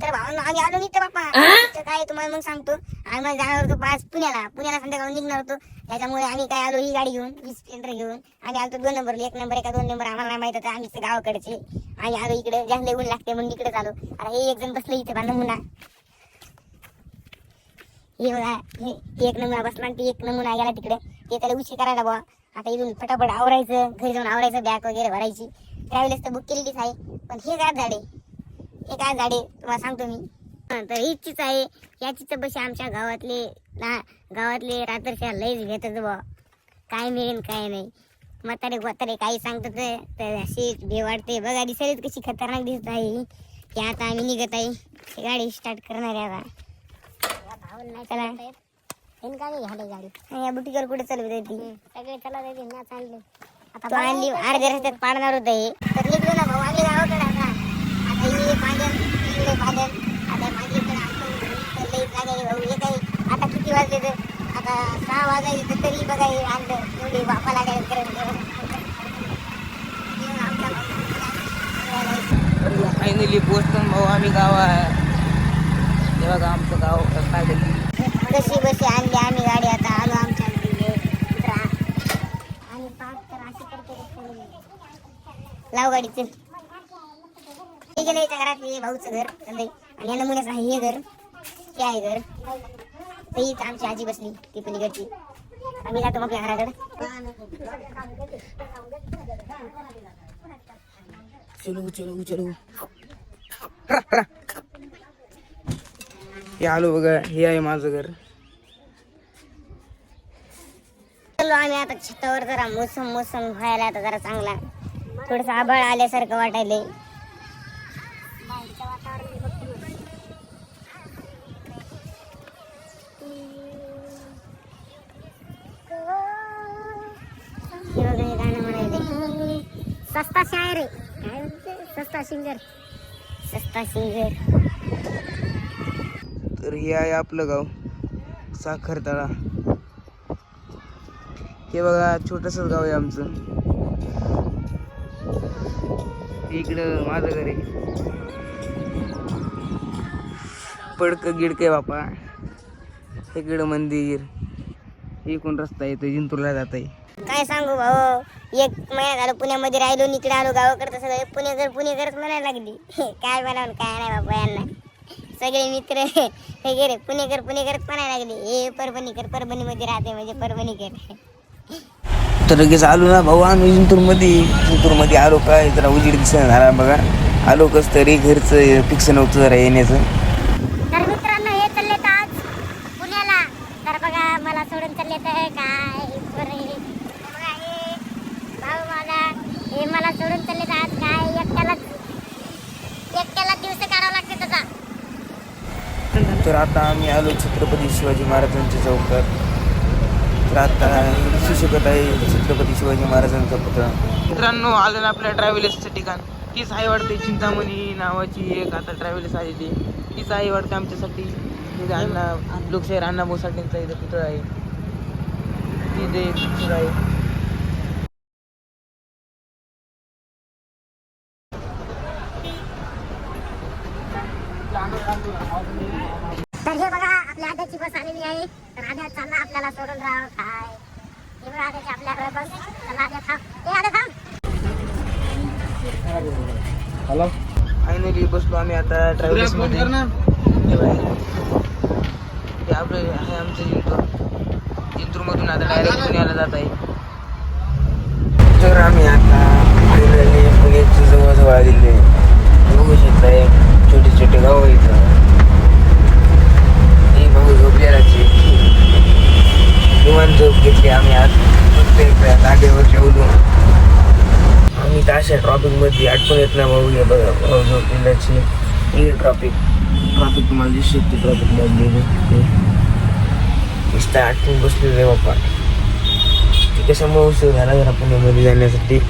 तर भावांना आम्ही आलो नाही तर बाप्पा काय तुम्हाला मग सांगतो. आम्ही जाणार होतो पाच पुण्याला संध्याकाळी निघणार होतो. त्याच्यामुळे आम्ही काय आलो ही गाडी घेऊन 20 स्प्लेंडर घेऊन. आम्ही आलो 2 नंबर 1 नंबर एका 2 नंबर आम्हाला नाही माहित होतं. आम्ही गावाकडचे आम्ही आलो इकडे जास्त ऊन लागते म्हणून इकडे आलो. आता हे एक जण बसले इथे नमुना हे बघा हे 1 नमुना बसला आणि 1 नमुना गेला तिकडे. ते त्याला उशी करायला बुवा. आता इथून फटाफट आवरायचं घरी जाऊन आवरायचं बॅग वगैरे भरायची. ट्रॅव्हल्स तर बुक केलेलीच आहे पण हे काय झाडे तुम्हाला सांगतो मी. तर ही चीच आहे या चीच बशी आमच्या गावातले रात्रच्या लयच घेतात बुवा. काय मिळेल काय नाही. म्हातारे काही सांगतात तर अशी भे वाटते. बघा दिसायला कशी खतरनाक दिसत आहे. की आता आम्ही निघत आहे गाडी स्टार्ट करणार आहे. आता चला गाडी या बुटीकर कुठे चालवत आहे ती सगळे चला ना चालले. आता आणली अर्ध्या रस्त्यात पाडणार होत हे तर निघलो ना भाऊ आम्ही गावाकडे. आता हे पादल आता माझ्याकडे भाऊ हे काही आता किती वाजले तर आता 6 वाजायचे तरी बघा हे आणलं एवढी बापा लागायला फायनली पोहोचतो भाऊ आम्ही गावात. हे बघा आमचं गाव कशी बशी आणली आम्ही गाडी. आता आलो आमच्या आणि लाव गाडी चल. गेलं याच्या घरात हे भाऊचं घर आणि या नमुन्याचं आहे हे घर. हे आहे घर हीच आमची आजी बसली ती पलीकडची. आम्ही जातो आपल्या घराकडे. चलो हे आलो बघा हे आहे माझं घर. चलो आम्ही आता छतावर जरा मोसम व्हायला आता जरा चांगला थोडस आभाळ आल्यासारखं वाटायलंय. गाणं म्हणायले सस्ता शायर आहे काय म्हणते सस्ता सिंगर. तर हे आहे आपलं गाव साखरतळा. हे बघा छोटंसंच गाव आहे आमचं. इकडं माझं घर आहे. पडकं गिडके बापा. इकडं मंदिर. इकडून रस्ता येतो जिंतूरला जात आहे. काय सांगू भाऊ 1 महिना झालं पुण्यामध्ये राहिलो इकडे आलो गावाकडे सगळे पुणेकरच म्हणायला लागली. काय म्हणावं काय नाही बाबा यांना सगळे मित्र हे गेले पुणेकरच म्हणायला लागले. हे परभणीमध्ये राहते म्हणजे परभणीकर. तर लगेच आलो ना भाऊ आम्ही जिंतूरमध्ये आलो. काय जरा उजीड दिसणं झाला बघा. आलो कस तरी घरचं फिक्स नव्हतं जरा येण्याचं. तर मित्रांनो हे चालले आज पुण्याला. तर बघा मला सोडून चालले तर काय बघा हे भाऊ माझा हे मला सोडून चालले आज काय एकट्याला दिवस काढावं लागते त्याचा. तर आता आम्ही आलो छत्रपती शिवाजी महाराजांच्या चौकात. तर आता दिसू शकत आहे छत्रपती शिवाजी महाराजांचा पुतळा. मित्रांनो आलं ना आपल्या ट्रॅव्हल्सचं ठिकाण. तीच आहे वाटते चिंतामणी नावाची एक आता ट्रॅव्हल्स आलेली. तीच आहे वाटते आमच्यासाठी. लोकशाहीर अण्णाभाऊ साठेंचा इथं पुतळा आहे. तिथे पुतळा आहे. तर हे बघा आपल्या आद्याची बस आलेली आहे. तर आद्या चालला आपल्याला सोडून राहा काय. हे बघा आद्याची आपल्याकडे बस. चला आद्या थांब. हे आद्या थांब. हॅलो फायनली बसलो आम्ही आता ट्रॅव्हल्स मध्ये. हे आपलं आहे आमचं जिंतूरमधून आता डायरेक्ट पुण्याला जात आहे. तर आम्ही आता फायनली पुण्याच्या जवळ आलेले बघू शकताय. छोटे गाव इथं. भाऊ झोपलेला निवांत झोप घेतली आम्ही आज. जागेवर ठेवलो आम्ही. तर अशा ट्रॉफिकमध्ये आठवण येत ना भाऊ. हे बघा भाऊ झोपलेल्याची ही ट्रॉफिक तुम्हाला दिसू शकते. ट्रॉफिकमध्ये नुसतं आठवून बसलेलं आहे बाप्पा. ती कशामुळे उशीर झाला जरा पुण्यामध्ये जाण्यासाठी.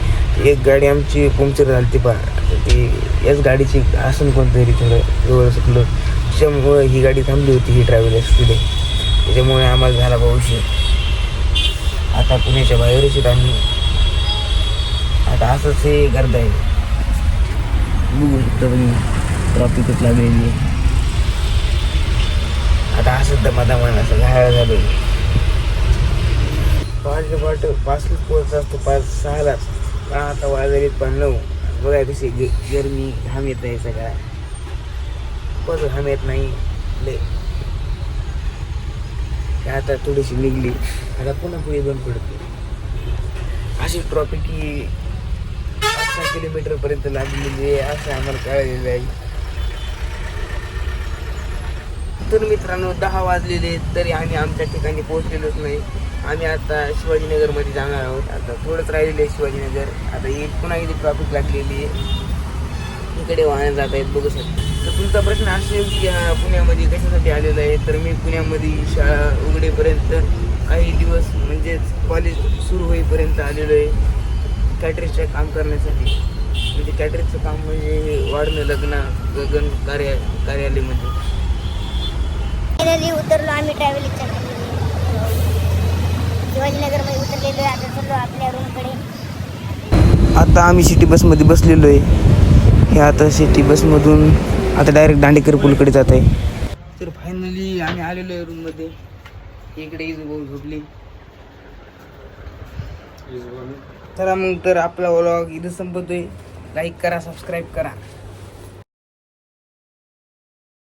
एक गाडी आमची पंक्चर झाली ती ती याच गाडीची असून कोणतरी थोडं जवळ सुटलं. त्याच्यामुळे ही गाडी थांबली होती ही ट्रॅव्हल्स पुढे. त्याच्यामुळे आम्हाला झाला भाऊ उशीर. आता पुण्याच्या बाहेरच येत आम्ही. आता असंच हे गर्द आहे बघू शकता तुम्ही. ट्रॉफिकच लागलेली आहे. आता असं दमादमान असं घायला झालो. पहाटे पाचलाच पोहोचत असतो, 5-6लाच. आता वाजले 9. बघा कशी गरमी, घाम येत आहे सगळा. खूपच घाम येत नाही लय. आता थोडीशी निघली, आता पुन्हा पुढे बंद पडते. अशी ट्रॉफिक ही 5-6 किलोमीटर पर्यंत लागलेली आहे, असं आम्हाला कळलेलं आहे. तर मित्रांनो 10 वाजलेले आहेत, तरी आम्ही आमच्या ठिकाणी पोहोचलेलोच नाही. आम्ही आता शिवाजीनगरमध्ये जाणार आहोत. आता थोडंच राहिलेलं आहे शिवाजीनगर. आता ही पुन्हा इथे ट्रॉफिक लागलेली आहे, इकडे वाहन जात आहेत बघू शकता. तर तुमचा प्रश्न असेल की पुण्यामध्ये कशासाठी आलेला आहे, तर मी पुण्यामध्ये शाळा उघडेपर्यंत काही दिवस म्हणजेच कॉलेज सुरू होईपर्यंत आलेलो आहे कॅटरिंगचं काम करण्यासाठी. म्हणजे कॅटरिंगचं काम म्हणजे वाढणं, गगन कार्यालयामध्ये. फायनली उतरलो आम्ही ट्रॅव्हलिंगच्या शिवाजीनगरमध्ये उतरलेलो आहे. आता चाललो आपल्या रूमकडे. आता आम्ही सिटी बसमध्ये बसलेलो आहे. हे आता सिटी बसमधून आता डायरेक्ट दांडेकर पूलकडे जात आहे. तर फायनली आम्ही आलेलो आहे रूममध्ये. इकडे इजू झोपली. चला मग तर आपला व्लॉग इथं संपतोय. लाईक करा, सबस्क्राईब करा.